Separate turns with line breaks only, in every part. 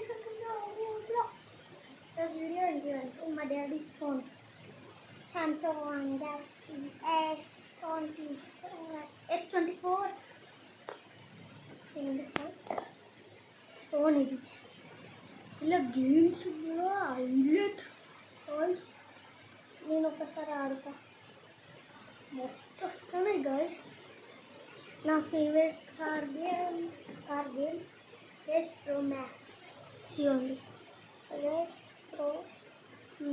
The video is my daddy's phone. Samsung Galaxy S24 phone ఇది ఇలా games కూడా highlight guys. నేను ఒకసారి ఆడతా, మస్తు వస్తున్నాయి గాయ్స్. నా favourite car game race pro max. చూడండి, రేస్ ప్రో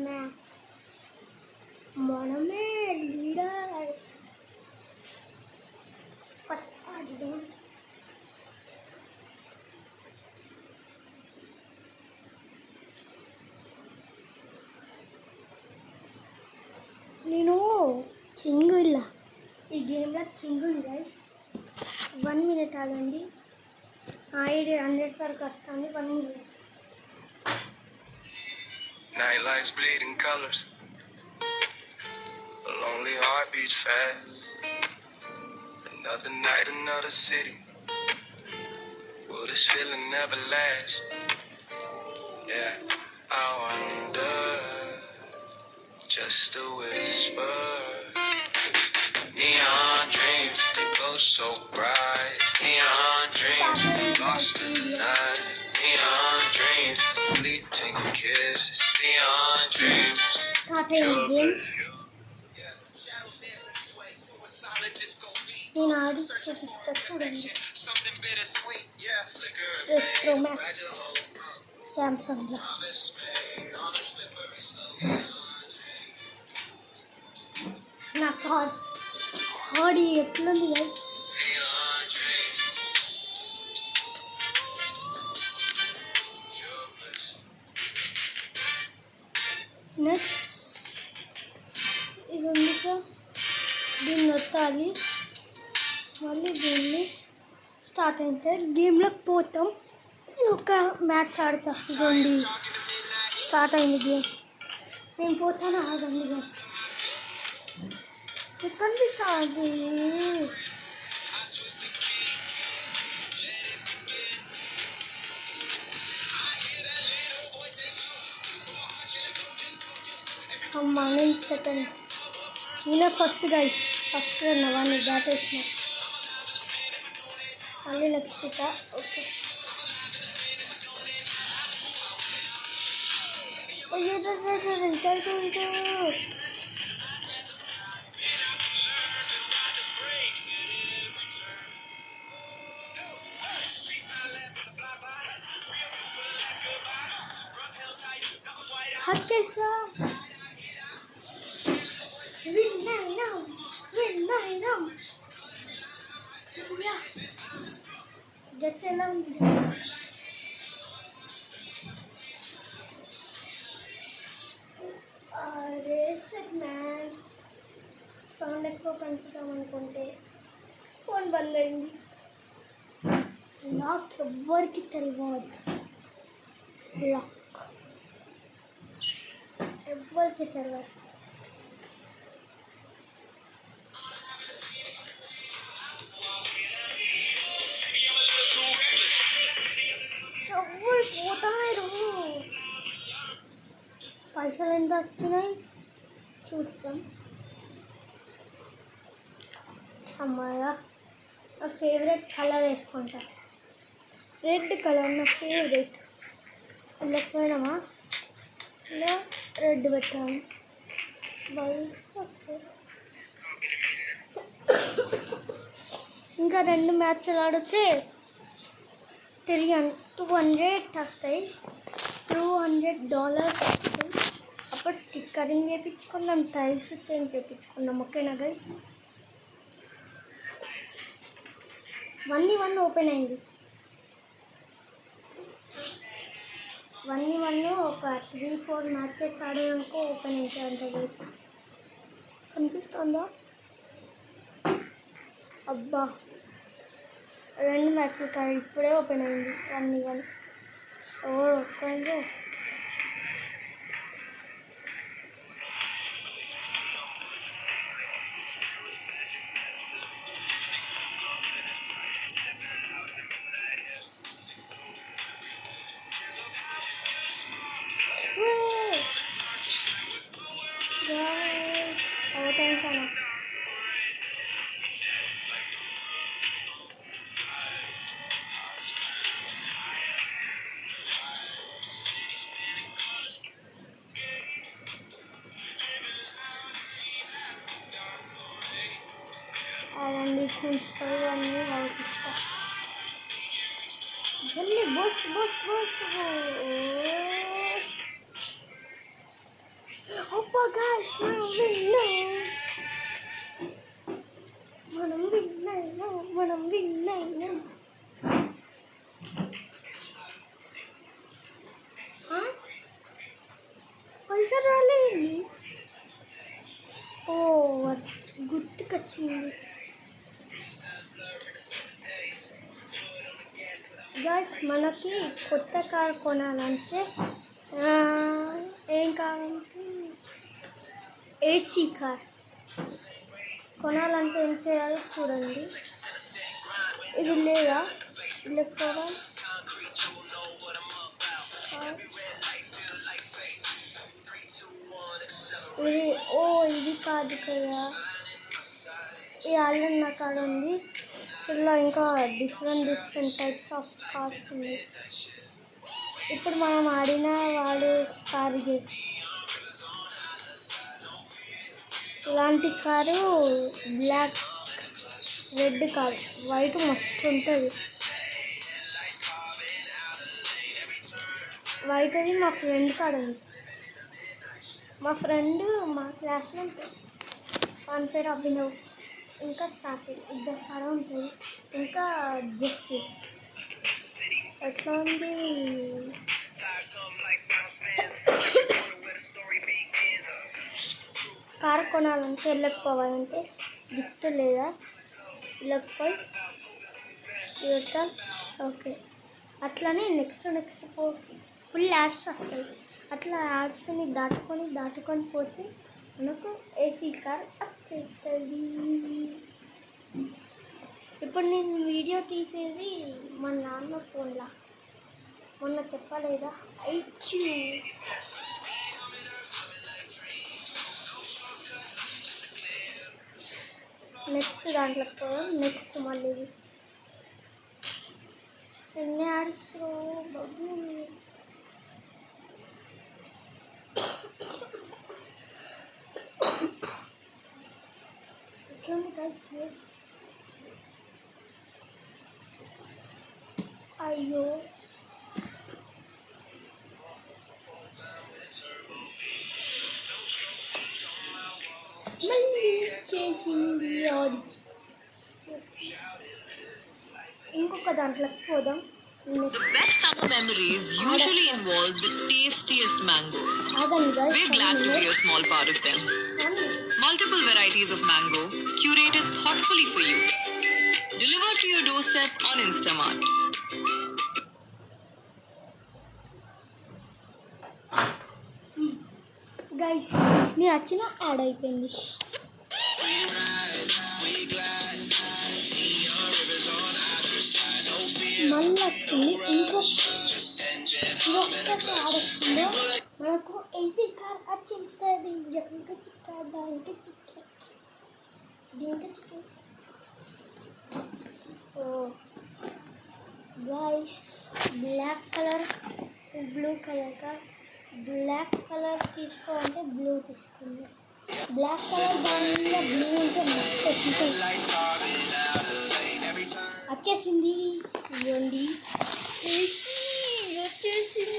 మ్యాక్స్ మనమే లీడర్. పట్టాడు నేను కింగ్ ఇలా ఈ గేమ్లో కింగ్ గైస్. 1 minute ఆగండి, 100 వరకు వస్తుంది. 1 minute.
Night lights bleeding colors, a lonely heart beats fast. Another night, another city. Will this feeling never last? Yeah, I wonder, just a whisper. Neon dreams, they glow so bright. Neon dreams, lost in the night. Neon dreams, fleeting kisses. Neon dreams,
pure bliss. నేను ఆడి చూపిస్తా చూడండి. Race pro max సామ్సంగ్లో. నా హాడీ ఎట్లుంది guys. Next ఇది ఉంది సార్, దీన్ని నొత్తాలి. మళ్ళీ దీన్ని స్టార్ట్ అయితే గేమ్లోకి పోతాం. ఒక మ్యాచ్ ఆడతా. ఇదండి, స్టార్ట్ అయింది గేమ్. నేను పోతాను, ఆగండి గైస్. ఎక్కడి నుంచి స్టార్ట్? అమ్మా, నేను సెకండ్. నేనే ఫస్ట్ గైస్. ఫస్ట్ వాడిని దాటేసిన. మళ్ళీ నెక్స్ట్ ఇక. ఓకే, వచ్చేసా. డ్రెస్ ఎలా ఉంది? రేస్ మ్యాన్ సౌండ్ ఎక్కువ పెంచుతాం అనుకుంటే ఫోన్ బంద్ అయింది. లాక్ ఎవ్వరికి తెలియదు. లాక్ ఎవ్వరికి తెలియదు. ఎవ్వరు పోతారు. పైసలు ఎంత వస్తున్నాయి చూస్తాం. అమ్మాయ, నా ఫేవరెట్ కలర్ వేసుకుంటా. రెడ్ కలర్ నా ఫేవరెట్. వెళ్ళకపోయినామా, ఇలా రెడ్ పెట్టాను. ఓకే, ఇంకా 2 మ్యాచ్లు ఆడితే తెలియను. $200 వస్తాయి. $200 వస్తాయి. అప్పుడు స్టిక్కరింగ్ చేయించుకున్నాం, టైల్స్ చేంజ్ చేయించుకున్నాం. ఓకేనా గైస్? 1v1 ఓపెన్ అయింది. 1v1 ఒక 3-4 మ్యాచెస్ ఆడాక ఓపెన్ అవుతాయంట గైస్. కనిపిస్తుందా? అబ్బా, 2 మ్యాచ్లు కానీ ఇప్పుడే ఓపెన్ అయింది. 1v1 okay. జల్దీ బూస్ట్ బూస్ట్ బూస్ట్ అబ్బా గాయ్స్ మనం విన్నాం పైసా రాలేదు. ఓ గుర్తుకొచ్చింది గాయ్స్. మనకి కొత్త కార్ కొనాలంటే ఏం కావాలంటే ఏసీ కార్ కొనాలంటే ఏం చేయాలో చూడండి. ఇది లేదా లేకపోవడం ఇది ఇది కాదు కదా. ఈ ఆల్రెడీ నా కార్ ఉంది. ఇలా ఇంకా డిఫరెంట్ టైప్స్ ఆఫ్ కార్స్ ఉన్నాయి. ఇప్పుడు మనం ఆడిన వాడు కారు ఇలాంటి car black red car white మస్తు ఉంటుంది. వైట్ అది మా ఫ్రెండ్ కార్ ఉంది. మా ఫ్రెండ్ మా క్లాస్మేట్ వాని పేరు అభినవ్, ఇంకా సాకిల్, ఇద్దరు కాడ ఉంటుంది. ఇంకా జెఫ్రీ. ఎట్లా ఉంది కార్ కొనాలంటే వెళ్ళకపోవాలంటే గిఫ్ట్ లేదా వెళ్ళకపోయి ఇవ్వటం. ఓకే, అట్లానే నెక్స్ట్ ఫుల్ యాడ్స్ వస్తాయి. అట్లా యాడ్స్ని దాటుకొని పోతే మనకు ఏసీ కార్ వచ్చేస్తుంది. ఇప్పుడు నేను వీడియో తీసేది మా నాన్న ఫోన్లా, మొన్న చెప్పలేదా ఐక్యూ. నెక్స్ట్ దాంట్లోకి పోదాం. నెక్స్ట్ మళ్ళీ ఎన్ని యాడ్స్ బాబు. ఎట్లుంది గైస్ న్యూస్? అయ్యో మళ్ళీ చేసింది ఆడికి. ఇంకొక దాంట్లోకి పోదాం.
The best summer memories usually involve the tastiest mangoes. We're glad to be a small part of them. Multiple varieties of mango, curated thoughtfully for you. Delivered to your doorstep on Instamart.
Guys నీ వచ్చిన add అయిపోయింది. మళ్ళీ వచ్చింది ఇంకొకటి add వచ్చిందో మనకు AC car వచ్చేస్తుంది. ఇంకా చిక్క ఓ guys black colour blue colour car. Black colour తీసుకోవాలంటే బ్లూ తీసుకుంది. బ్లాక్ కలర్ దాని మీద బ్లూ ఉంటే మస్తు వచ్చేసింది. ఇవ్వండి వచ్చేసింది.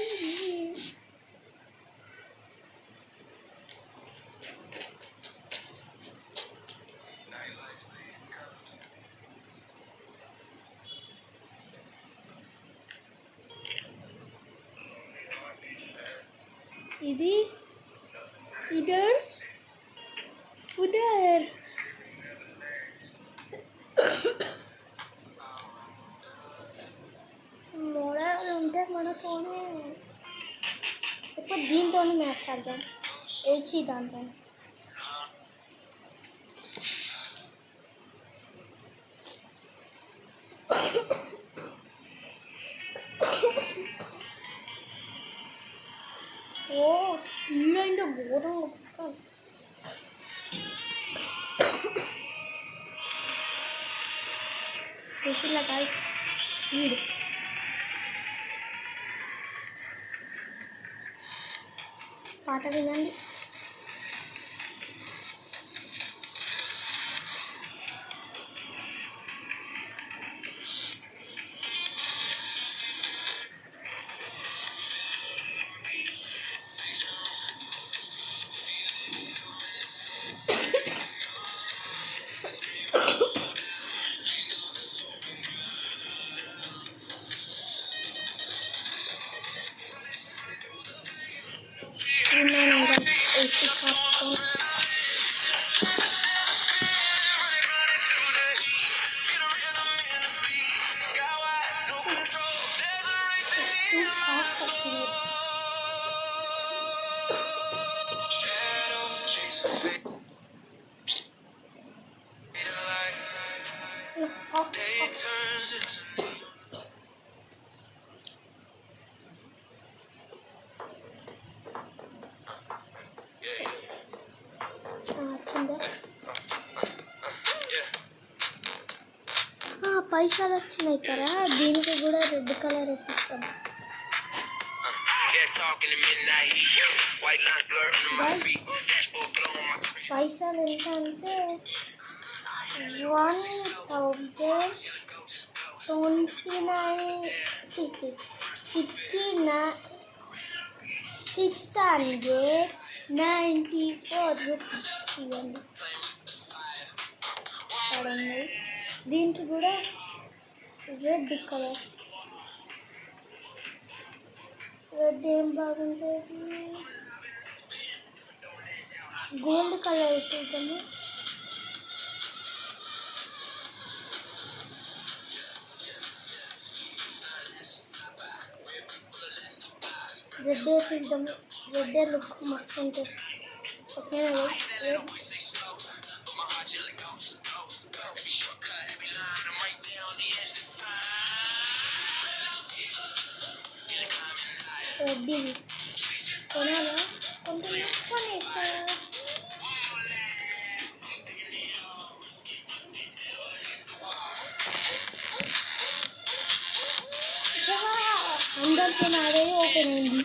ఇది ఉదర్ మోడల్ ఉంటే మనతోనే ఇప్పుడు దీంతోనే మ్యాచ్ ఆడదాం. ఏసీ దాంతో ఓ స్పీడ్ అంటే ఘోరంగా వస్తాను. ఏసీలో కాదు స్పీడ్. పాట వినండి. పైసలు వచ్చినాయి కదా, దీనికి కూడా రెడ్ కలర్ ఇప్పిస్తాం. పైసలు ఎంత అంటే 694 రూపీస్ ఇవ్వండి. దీనికి కూడా రెడ్ కలర్. రెడ్ ఏం బాగుంటుంది, గోల్డ్ కలర్ ఇస్తుంటాము. రెడ్ వేపిద్దాము, రెడ్ లుక్ మస్తు ఉంటుంది. ఓకేనా? రెడ్డి కొనాలా, కొనేసా. అందరితో నాదే ఓపెన్ అయింది.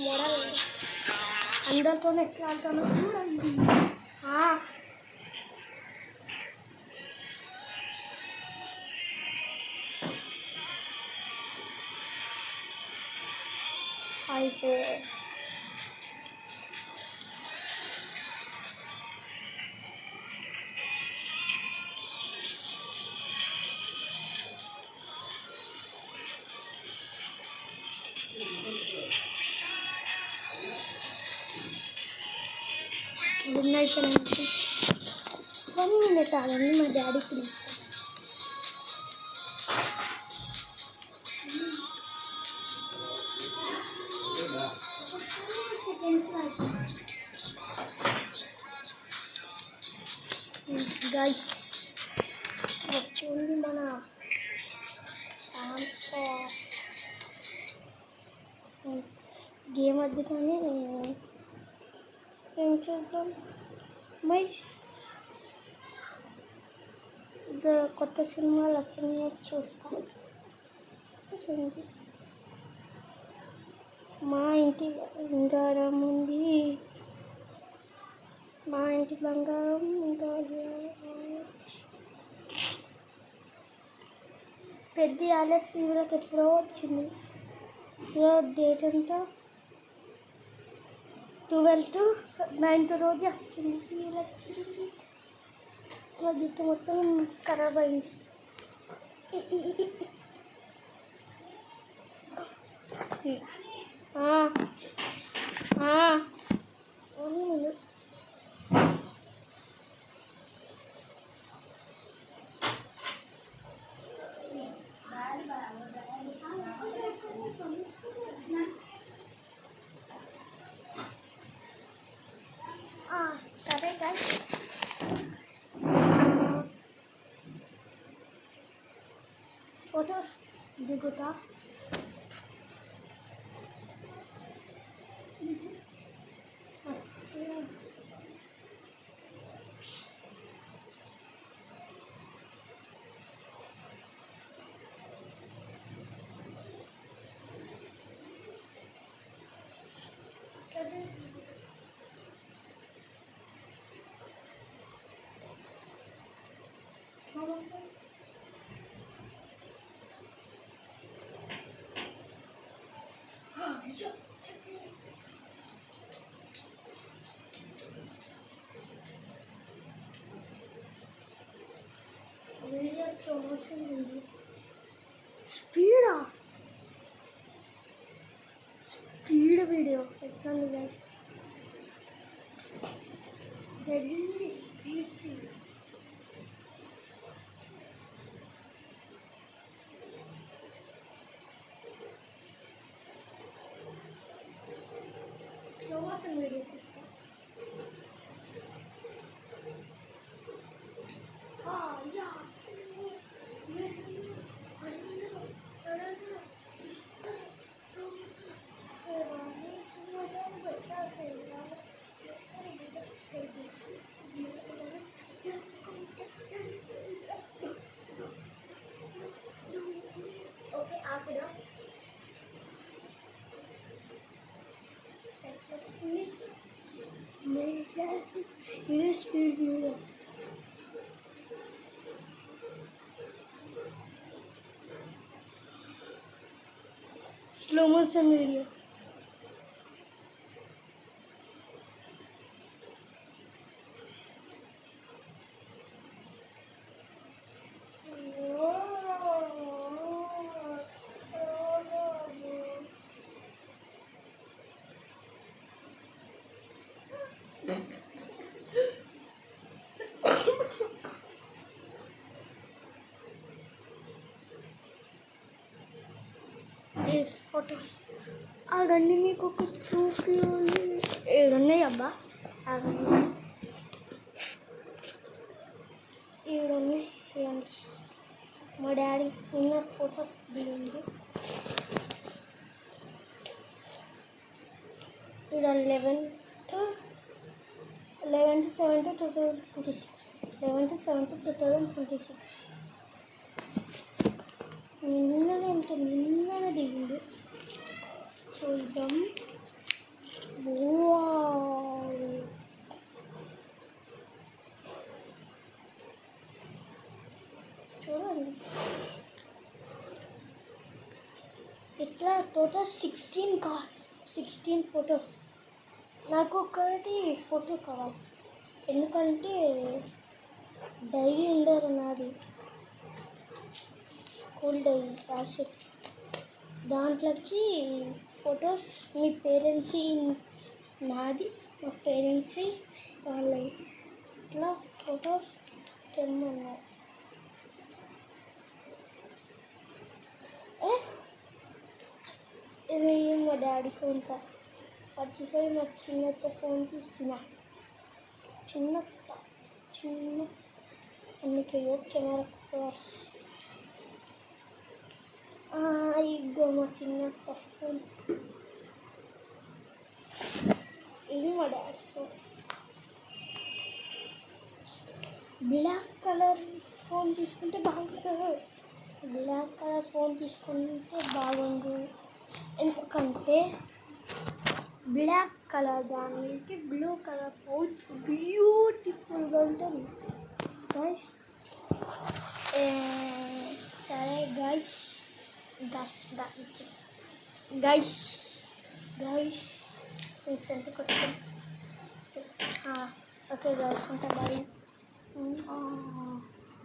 మోడల్ అందరితో ఎట్లా ఆడతానో చూడండి. అయితే గుడ్ నైట్ అండి. 1 minute ఆగండి, మా డాడీకి పిలుస్తాను. గైస్ వచ్చింది మన గేమ్ వద్దు, కానీ ఏం చేద్దాం. కొత్త సినిమాలు వచ్చినాయి చూస్తాం. మా ఇంటి బంగారం ఉంది, మా ఇంటి బంగారం ఇంకా పెద్ద ఆలెట్ టీవీలోకి ఎప్పుడో వచ్చింది. డేట్ అంతా 12 to 9 రోజు వచ్చింది టీవీలోకి. జుట్టు మొత్తం ఖరాబ్ అయింది. సరే గాయ్స్, ఫొటోస్ దిగుతా. వీడియోస్ ప్రమోషన్ ఉంది. వీడియో ఎట్లుంది గైస్? జరిగింది స్పీడ్ స్లో మోషన్ వీడియో తీస్తా. ఓకే ఆపుదా. ఇది speed video. Slow motion video. ఈ ఫొటోస్ అవన్నీ మీకు ఒక చూపించాలి. ఏడున్నాయి అబ్బా, అవన్నీ ఏడున్నాయి. చూడండి, మా డాడీ నిన్న ఫొటోస్ దిగింది. ఇక్కడ 11/7/2026 11/7/2026 నిన్ననే దిగింది. చూద్దాం. చూడండి, ఇట్లా టోటల్ 16 ఫొటోస్. నాకు ఒకటి ఫోటో కావాలి, ఎందుకంటే డైరీ ఉండరు నాది, స్కూల్ డైరీ రాసే దాంట్లోకి ఫొటోస్. మీ పేరెంట్స్ నాది, మా పేరెంట్స్ వాళ్ళవి ఇట్లా ఫొటోస్ తెమ్మన్నారు. ఇది మా డాడీ ఫోన్ మర్చిపోయి మా చిన్నత్త ఫోన్ తీసిన. చిన్న అందుకే కెమెరా క్లాస్. ఇగో మా చిన్నత్త ఫోన్. ఇది మా daddy phone. Black colour phone తీసుకుంటే బాగుంటుంది. బ్లాక్ కలర్ ఫోన్ తీసుకుంటే బాగుండు, ఎందుకంటే బ్లాక్ కలర్ దానికి బ్లూ కలర్ పౌచ్ బ్యూటిఫుల్గా ఉంటుంది గైస్. సరే గైస్ సెంటర్ కొట్టుకోండి. ఓకే గైస్, ఉంటా బాయ్.